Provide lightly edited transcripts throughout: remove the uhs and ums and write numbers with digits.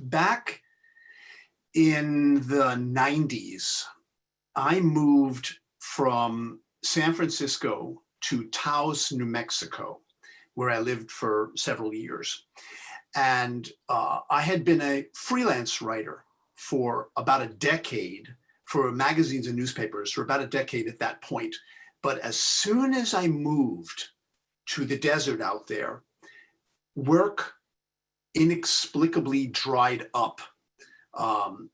Back in the 90s, I moved from San Francisco to Taos, New Mexico, where I lived for several years. And I had been a freelance writer for about a decade for magazines and newspapers for about a decade at that point. But as soon as I moved to the desert out there, work inexplicably dried up.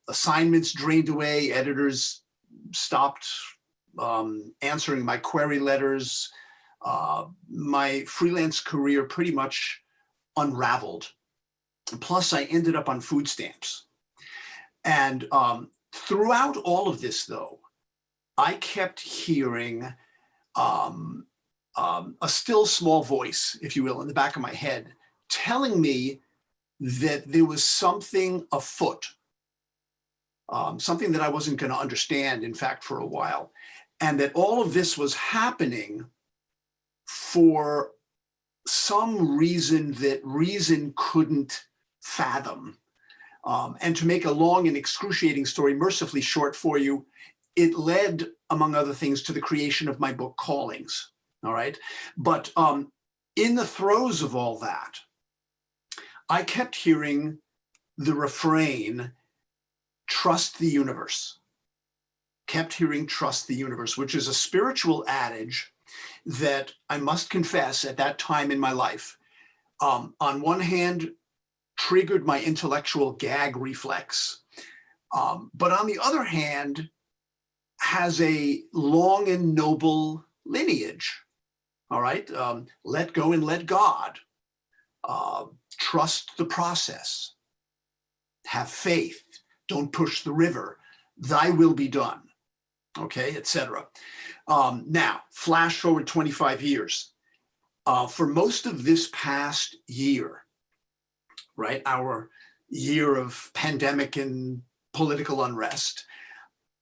Assignments drained away, editors stopped answering my query letters. My freelance career pretty much unraveled. Plus, I ended up on food stamps. And throughout all of this, though, I kept hearing a still small voice, if you will, in the back of my head, telling me that there was something afoot, something that I wasn't going to understand, in fact, for a while, and that all of this was happening for some reason that reason couldn't fathom. And to make a long and excruciating story mercifully short for you, it led, among other things, to the creation of my book, Callings, all right? But in the throes of all that, I kept hearing the refrain, trust the universe. Kept hearing trust the universe, which is a spiritual adage that I must confess at that time in my life, on one hand, triggered my intellectual gag reflex, but on the other hand, has a long and noble lineage, all right? Let go and let God. Trust the process. Have faith. Don't push the river. Thy will be done, okay, etc. Now, flash forward 25 years. For most of this past year, right, our year of pandemic and political unrest,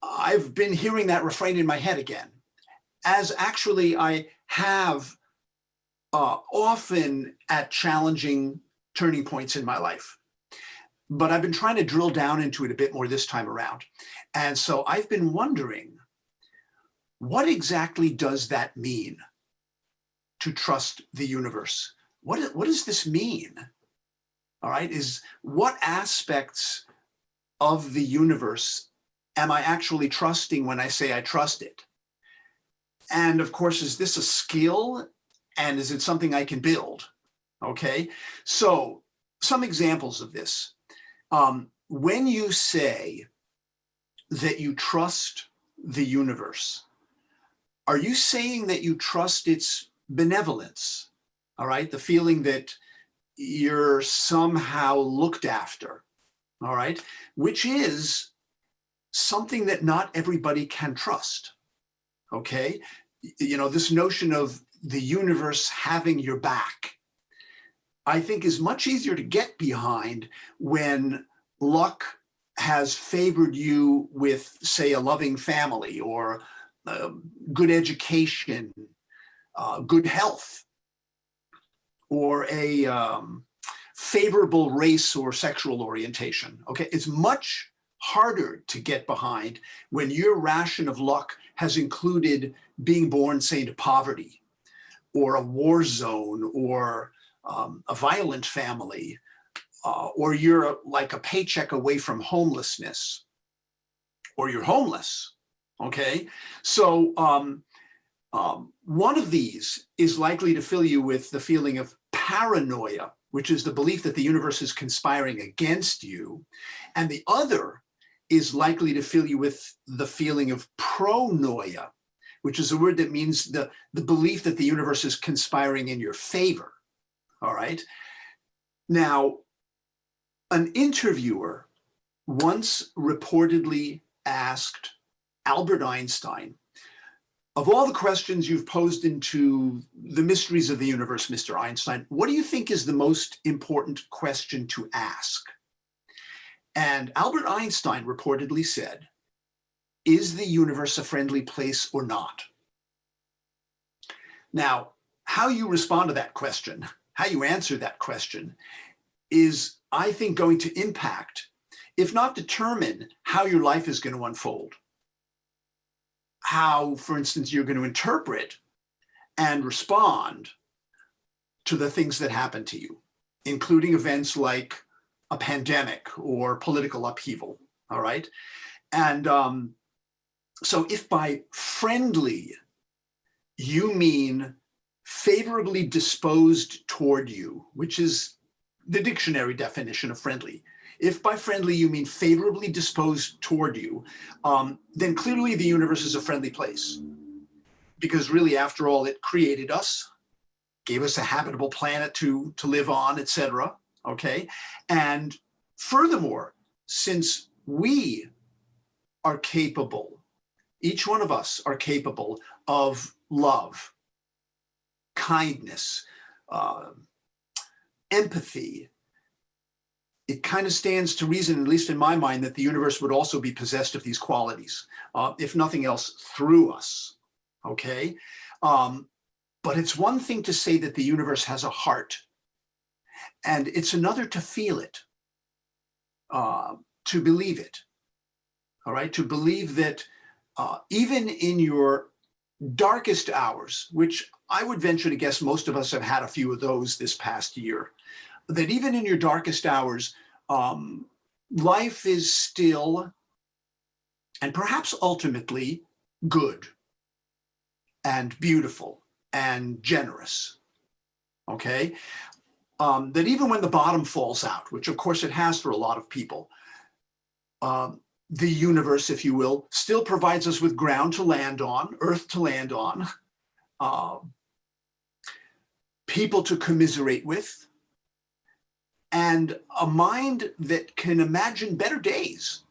I've been hearing that refrain in my head again, as actually I have often at challenging turning points in my life. But I've been trying to drill down into it a bit more this time around. And so I've been wondering, what exactly does that mean to trust the universe? What does this mean? All right, what aspects of the universe am I actually trusting when I say I trust it? And of course, is this a skill? And is it something I can build? Okay, so some examples of this. When you say that you trust the universe, are you saying that you trust its benevolence? All right, the feeling that you're somehow looked after, all right, which is something that not everybody can trust, okay? You know, this notion of the universe having your back, I think is much easier to get behind when luck has favored you with, say, a loving family or good education, good health, or a favorable race or sexual orientation, okay? It's much harder to get behind when your ration of luck has included being born, say, into poverty, or a war zone, or a violent family, or you're like a paycheck away from homelessness, or you're homeless, okay? So one of these is likely to fill you with the feeling of paranoia, which is the belief that the universe is conspiring against you. And the other is likely to fill you with the feeling of pronoia, which is a word that means the belief that the universe is conspiring in your favor, all right? Now, an interviewer once reportedly asked Albert Einstein, of all the questions you've posed into the mysteries of the universe, Mr. Einstein, what do you think is the most important question to ask? And Albert Einstein reportedly said, is the universe a friendly place or not? Now, how you respond to that question, how you answer that question, is I think, going to impact, if not determine, how your life is going to unfold. How, for instance, you're going to interpret and respond to the things that happen to you, including events like a pandemic or political upheaval. All right. And so if by friendly you mean favorably disposed toward you, which is the dictionary definition of friendly, if by friendly you mean favorably disposed toward you, then clearly the universe is a friendly place. Because really, after all, it created us, gave us a habitable planet to live on, etc. Okay? And furthermore, since we are capable, each one of us are capable of love, kindness, empathy, it kind of stands to reason, at least in my mind, that the universe would also be possessed of these qualities, if nothing else, through us. Okay? But it's one thing to say that the universe has a heart, and it's another to feel it, to believe it. All right? To believe that even in your darkest hours, which I would venture to guess most of us have had a few of those this past year, that even in your darkest hours, life is still, and perhaps ultimately, good and beautiful and generous. Okay? That even when the bottom falls out, which of course it has for a lot of people, the universe, if you will, still provides us with ground to land on, earth to land on, people to commiserate with, and a mind that can imagine better days.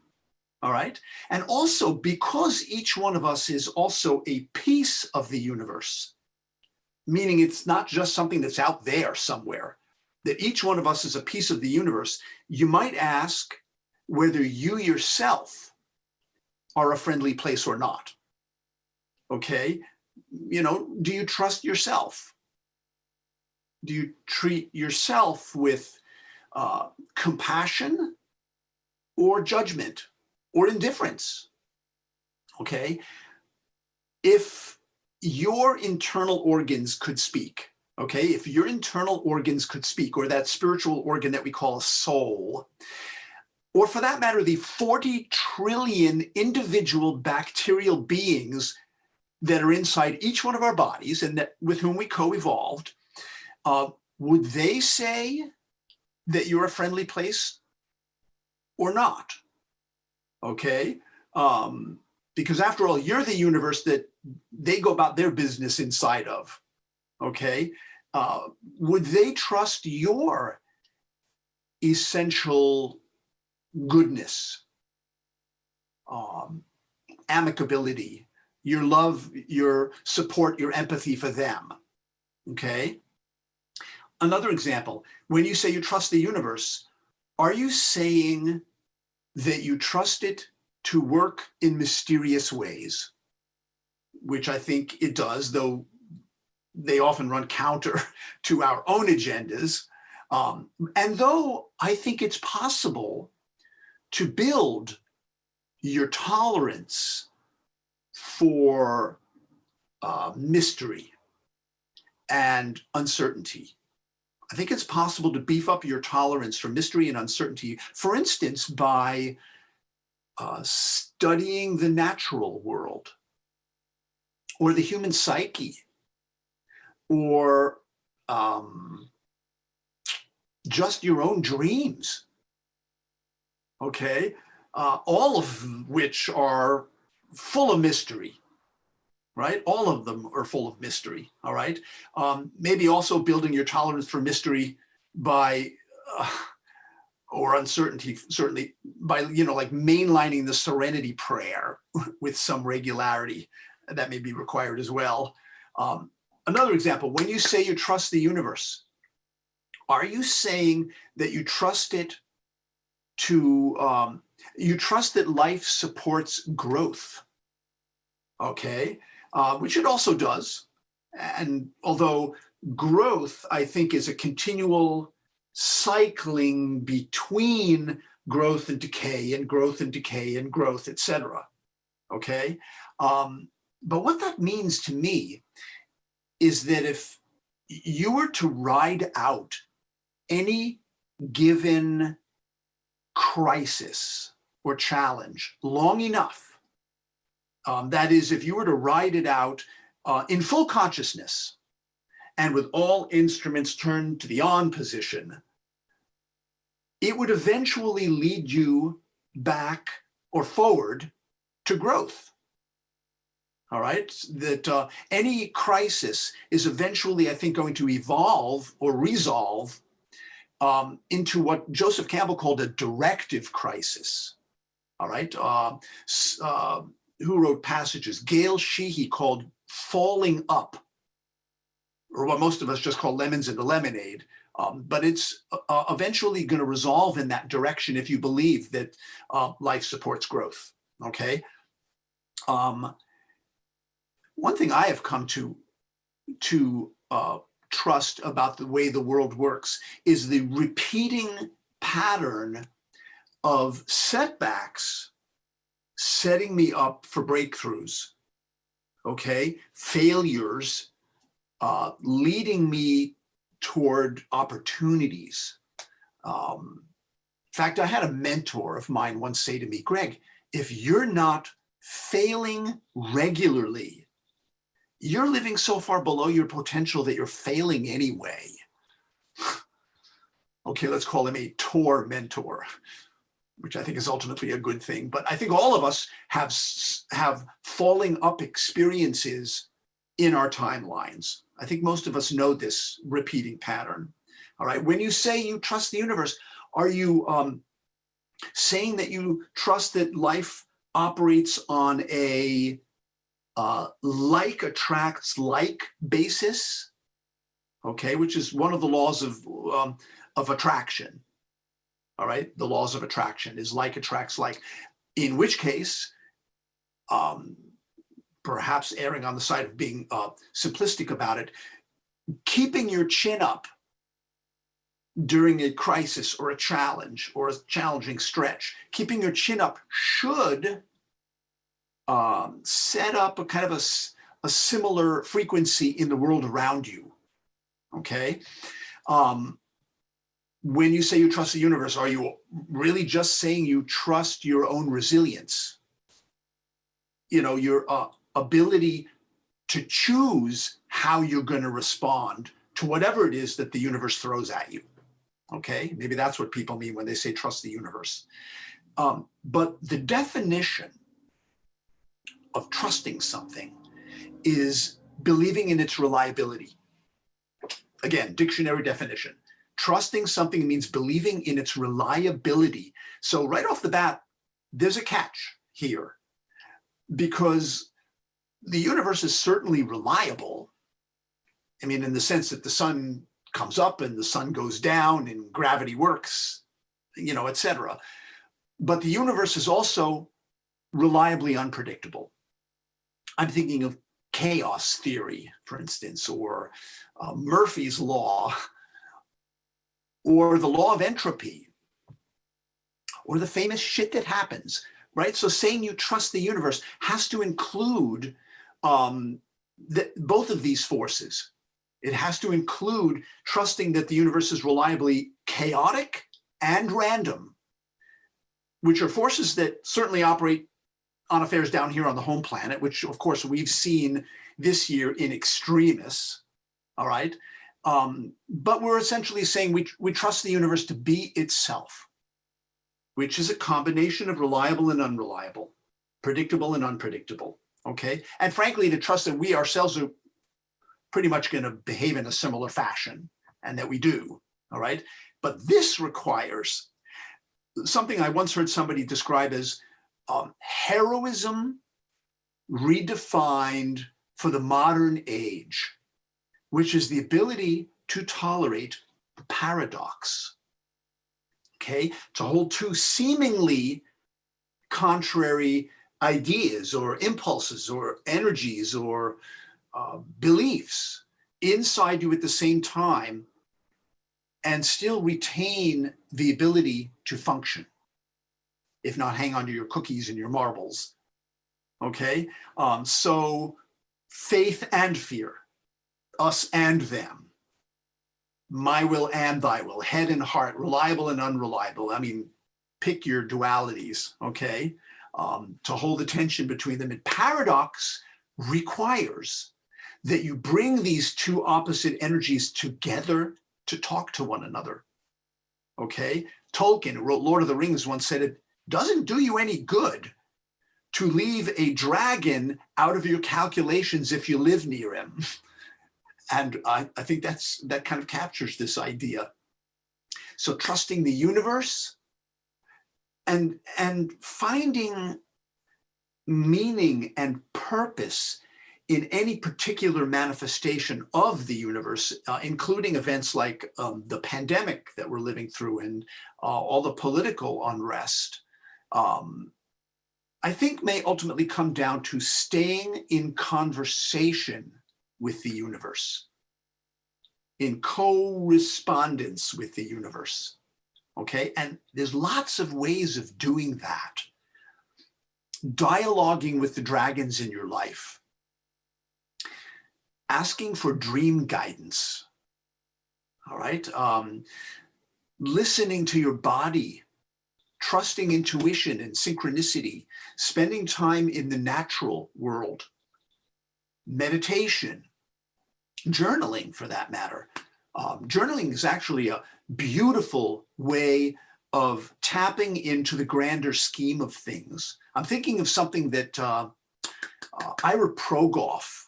All right? And also, because each one of us is also a piece of the universe, meaning it's not just something that's out there somewhere, that each one of us is a piece of the universe, you might ask whether you yourself are a friendly place or not. Okay? You know, do you trust yourself? Do you treat yourself with compassion or judgment or indifference? Okay? If your internal organs could speak, okay, if your internal organs could speak, or that spiritual organ that we call a soul, or for that matter, the 40 trillion individual bacterial beings that are inside each one of our bodies and that with whom we co-evolved, would they say that you're a friendly place or not? Okay? Because after all, you're the universe that they go about their business inside of. Okay? Would they trust your essential goodness, amicability, your love, your support, your empathy for them? Okay? Another example, when you say you trust the universe, are you saying that you trust it to work in mysterious ways? Which I think it does, though they often run counter to our own agendas. And though I think it's possible to build your tolerance for mystery and uncertainty, I think it's possible to beef up your tolerance for mystery and uncertainty, for instance, by studying the natural world or the human psyche or just your own dreams, okay? All of which are full of mystery. Right? All of them are full of mystery, all right? Maybe also building your tolerance for mystery by, or uncertainty, certainly, by, you know, like mainlining the serenity prayer with some regularity. That may be required as well. Another example, when you say you trust the universe, are you saying that you trust it to, you trust that life supports growth? Okay? Which it also does. And although growth, I think, is a continual cycling between growth and decay and growth and decay and growth, etc. Okay. But what that means to me is that if you were to ride out any given crisis or challenge long enough, that is, if you were to ride it out in full consciousness and with all instruments turned to the on position, it would eventually lead you back or forward to growth. All right, that any crisis is eventually, I think, going to evolve or resolve into what Joseph Campbell called a directive crisis. All right, who wrote passages? Gail Sheehy called falling up, or what most of us just call lemons in the lemonade. But it's eventually going to resolve in that direction if you believe that life supports growth. Okay. One thing I have come to trust about the way the world works is the repeating pattern of setbacks setting me up for breakthroughs. Okay, failures leading me toward opportunities. In fact, I had a mentor of mine once say to me, Greg, if you're not failing regularly, you're living so far below your potential that you're failing anyway. Okay, let's call him a tour mentor, which I think is ultimately a good thing. But I think all of us have falling up experiences in our timelines. I think most of us know this repeating pattern. All right, when you say you trust the universe, are you saying that you trust that life operates on a like attracts like basis? Okay, which is one of the laws of attraction. All right, the laws of attraction is like attracts like, in which case, perhaps erring on the side of being simplistic about it, keeping your chin up during a crisis or a challenge or a challenging stretch, keeping your chin up should set up a kind of a similar frequency in the world around you. Okay. When you say you trust the universe, are you really just saying you trust your own resilience? You know, your ability to choose how you're going to respond to whatever it is that the universe throws at you. Okay, maybe that's what people mean when they say trust the universe. But the definition of trusting something is believing in its reliability. Again, dictionary definition. Trusting something means believing in its reliability. So right off the bat, there's a catch here, because the universe is certainly reliable. I mean, in the sense that the sun comes up and the sun goes down and gravity works, you know, etc. But the universe is also reliably unpredictable. I'm thinking of chaos theory, for instance, or Murphy's law, or the law of entropy, or the famous shit that happens, right? So saying you trust the universe has to include both of these forces. It has to include trusting that the universe is reliably chaotic and random, which are forces that certainly operate on affairs down here on the home planet, which of course we've seen this year in extremis, all right? But we're essentially saying we trust the universe to be itself, which is a combination of reliable and unreliable, predictable and unpredictable, okay? And frankly, to trust that we ourselves are pretty much going to behave in a similar fashion, and that we do, all right? But this requires something I once heard somebody describe as heroism redefined for the modern age, which is the ability to tolerate the paradox, okay? To hold two seemingly contrary ideas or impulses or energies or beliefs inside you at the same time, and still retain the ability to function, if not hang on to your cookies and your marbles. Okay, so faith and fear, us and them, my will and thy will, head and heart, reliable and unreliable. I mean, pick your dualities, okay, to hold the tension between them. And paradox requires that you bring these two opposite energies together to talk to one another, okay? Tolkien, who wrote Lord of the Rings, once said, it doesn't do you any good to leave a dragon out of your calculations if you live near him. And I think that kind of captures this idea. So trusting the universe and finding meaning and purpose in any particular manifestation of the universe, including events like the pandemic that we're living through and all the political unrest, I think may ultimately come down to staying in conversation with the universe, in correspondence with the universe, okay? And there's lots of ways of doing that. Dialoguing with the dragons in your life, asking for dream guidance, all right? Listening to your body, trusting intuition and synchronicity, spending time in the natural world, meditation, journaling for that matter. Journaling is actually a beautiful way of tapping into the grander scheme of things. I'm thinking of something that Ira Progoff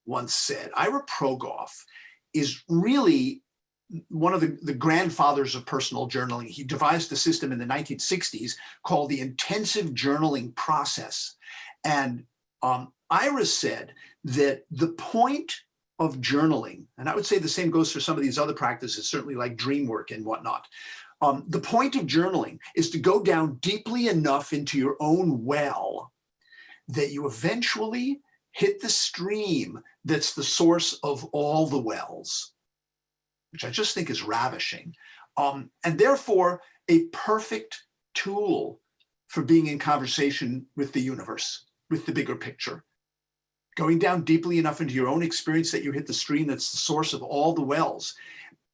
once said. Ira Progoff is really one of the grandfathers of personal journaling. He devised a system in the 1960s called the intensive journaling process. And Ira said that the point of journaling, and I would say the same goes for some of these other practices, certainly like dream work and whatnot. The point of journaling is to go down deeply enough into your own well that you eventually hit the stream that's the source of all the wells, which I just think is ravishing. And therefore, a perfect tool for being in conversation with the universe, with the bigger picture. Going down deeply enough into your own experience that you hit the stream that's the source of all the wells.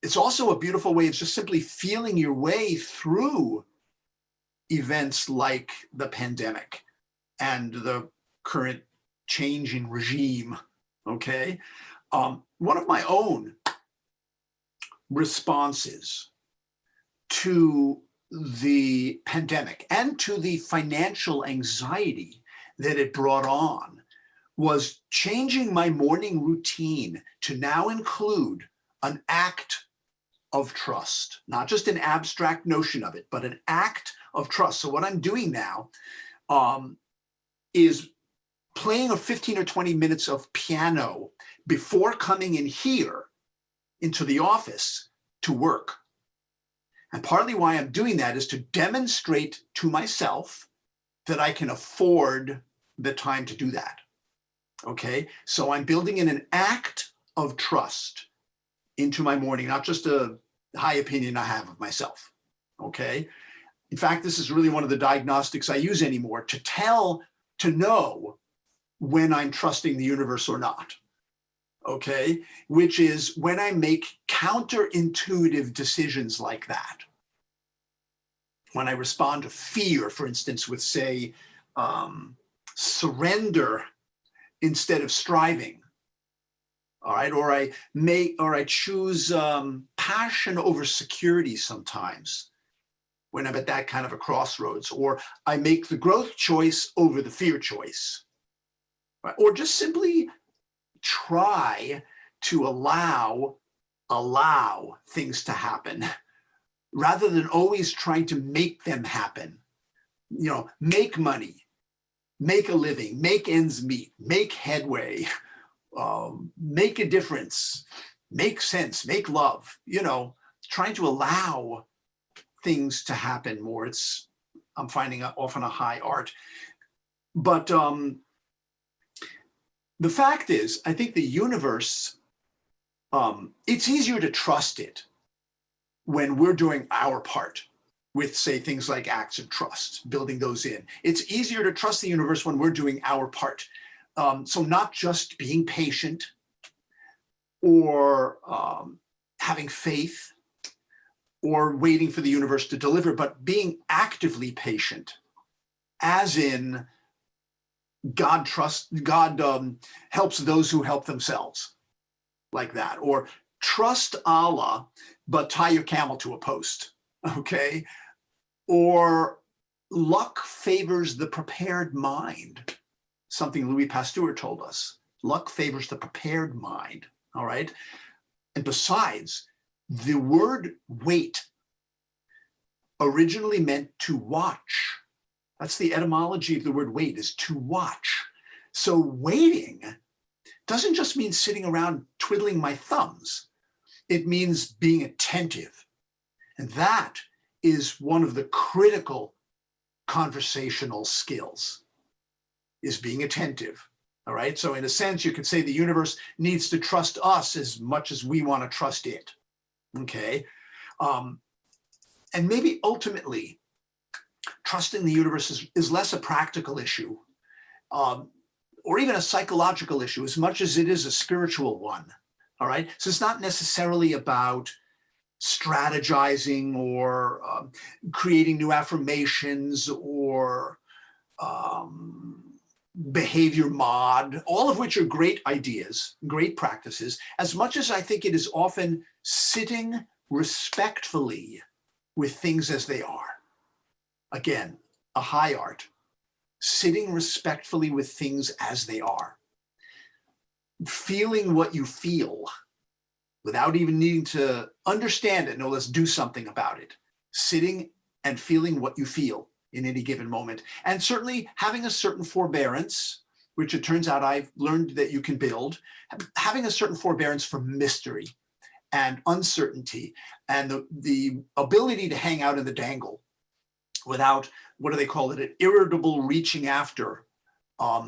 It's also a beautiful way of just simply feeling your way through events like the pandemic and the current changing regime, okay? One of my own responses to the pandemic and to the financial anxiety that it brought on was changing my morning routine to now include an act of trust, not just an abstract notion of it, but an act of trust. So what I'm doing now is playing a 15 or 20 minutes of piano before coming in here into the office to work. And partly why I'm doing that is to demonstrate to myself that I can afford the time to do that. Okay, so I'm building in an act of trust into my morning, not just a high opinion I have of myself. Okay, in fact, this is really one of the diagnostics I use anymore to know when I'm trusting the universe or not. Okay, which is when I make counterintuitive decisions like that. When I respond to fear, for instance, with say, surrender instead of striving, all right? Or I choose passion over security sometimes when I'm at that kind of a crossroads, or I make the growth choice over the fear choice, right? Or just simply try to allow things to happen rather than always trying to make them happen. You know, make money, make a living, make ends meet, make headway, make a difference, make sense, make love, you know, trying to allow things to happen more. I'm finding often a high art. But the fact is, I think the universe, it's easier to trust it when we're doing our part with, say, things like acts of trust, building those in. It's easier to trust the universe when we're doing our part. So not just being patient or having faith or waiting for the universe to deliver, but being actively patient, as in God helps those who help themselves, like that. Or trust Allah, but tie your camel to a post, okay? Or luck favors the prepared mind, something Louis Pasteur told us. Luck favors the prepared mind, all right? And besides, the word wait originally meant to watch. That's the etymology of the word wait, is to watch. So waiting doesn't just mean sitting around twiddling my thumbs. It means being attentive. And that is one of the critical conversational skills, is being attentive. All right. So in a sense, you could say the universe needs to trust us as much as we want to trust it. Okay. And maybe ultimately, trusting the universe is less a practical issue, or even a psychological issue, as much as it is a spiritual one. All right. So it's not necessarily about strategizing or creating new affirmations or behavior mod, all of which are great ideas, great practices, as much as I think it is often sitting respectfully with things as they are. Again, a high art, sitting respectfully with things as they are. Feeling what you feel without even needing to understand it. No, let's do something about it. Sitting and feeling what you feel in any given moment. And certainly having a certain forbearance, which it turns out I've learned that you can build, having a certain forbearance for mystery and uncertainty and the ability to hang out in the dangle without, what do they call it, an irritable reaching after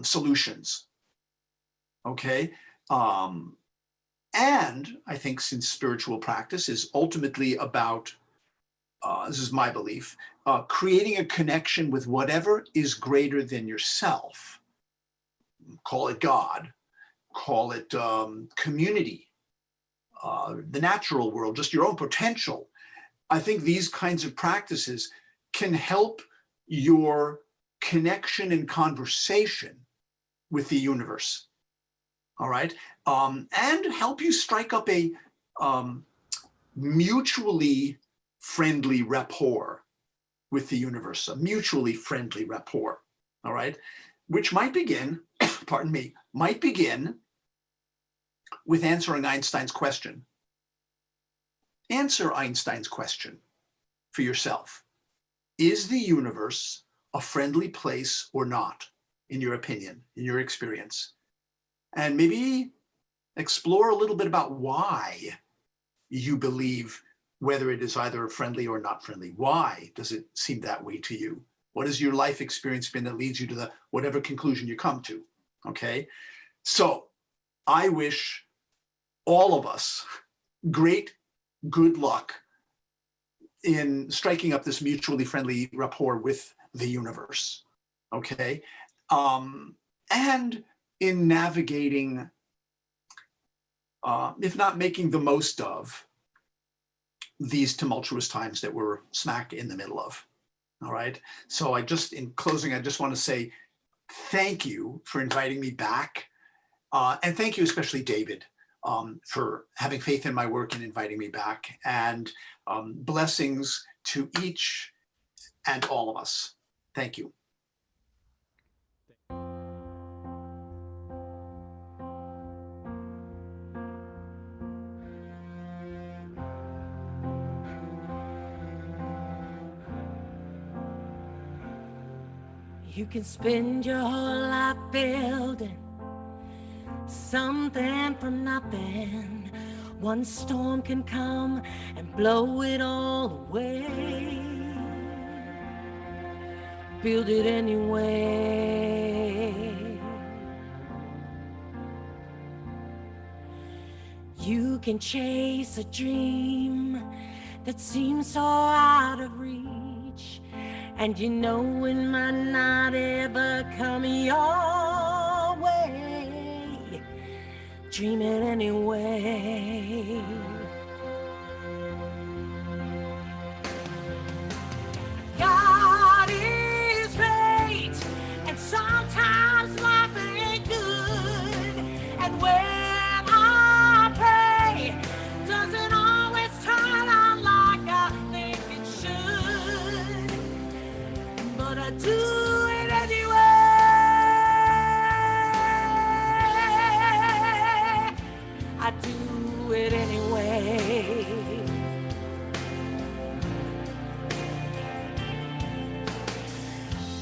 solutions. Okay. And I think, since spiritual practice is ultimately about, this is my belief, creating a connection with whatever is greater than yourself. Call it God, call it community, the natural world, just your own potential. I think these kinds of practices can help your connection and conversation with the universe. All right. And help you strike up a mutually friendly rapport with the universe, a mutually friendly rapport. All right. Which might begin, pardon me, might begin with answering Einstein's question. Answer Einstein's question for yourself. Is the universe a friendly place or not, in your opinion, in your experience? And maybe explore a little bit about why you believe whether it is either friendly or not friendly. Why does it seem that way to you? What has your life experience been that leads you to whatever conclusion you come to? Okay. So I wish all of us great good luck in striking up this mutually friendly rapport with the universe. Okay. And in navigating, if not making the most of, these tumultuous times that we're smack in the middle of. All right. So in closing, I just want to say thank you for inviting me back. And thank you, especially David, for having faith in my work and inviting me back. And blessings to each and all of us. Thank you. You can spend your whole life building something from nothing. One storm can come and blow it all away. Build it anyway. You can chase a dream that seems so out of reach, and you know it might not ever come your way. Dream it anyway. God is great, and sometimes life ain't good, and when I pray, doesn't always turn out like I think it should, but I do it anyway. I do it anyway.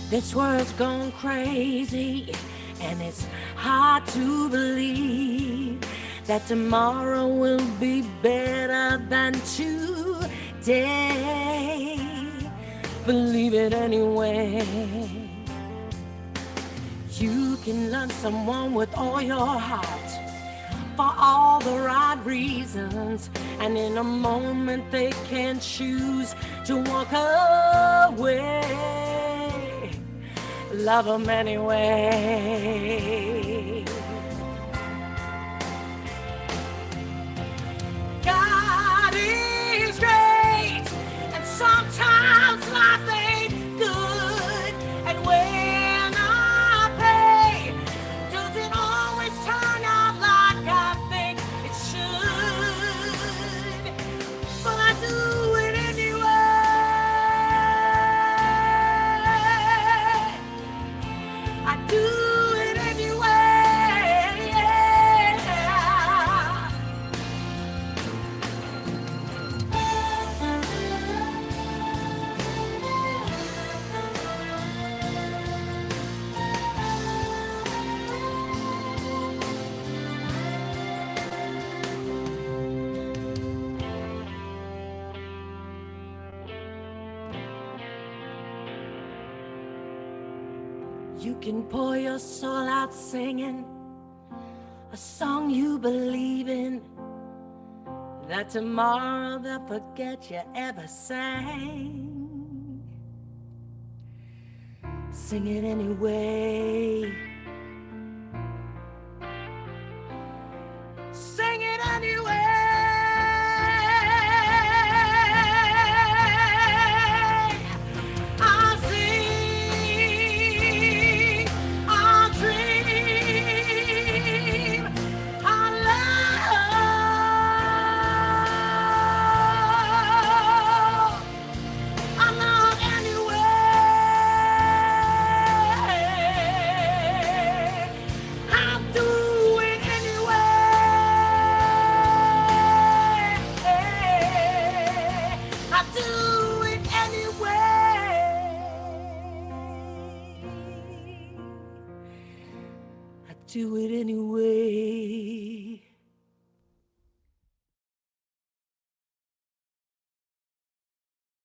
This world's gone crazy, and it's hard to believe that tomorrow will be better than today. Believe it anyway. You can love someone with all your heart for all the right reasons, and in a moment they can choose to walk away. Love them anyway. God is great, and sometimes life ain't good, and when I pray, doesn't always turn out like I think it should, but I do it anyway. I do it anyway. You can pour your soul out singing a song you believe in, that tomorrow they'll forget you ever sang. Sing it anyway. Sing it anyway. I'll sing, I'll dream, I'll love, I'll love anyway. I'll do it anyway. I'll do it anyway. I do it anyway.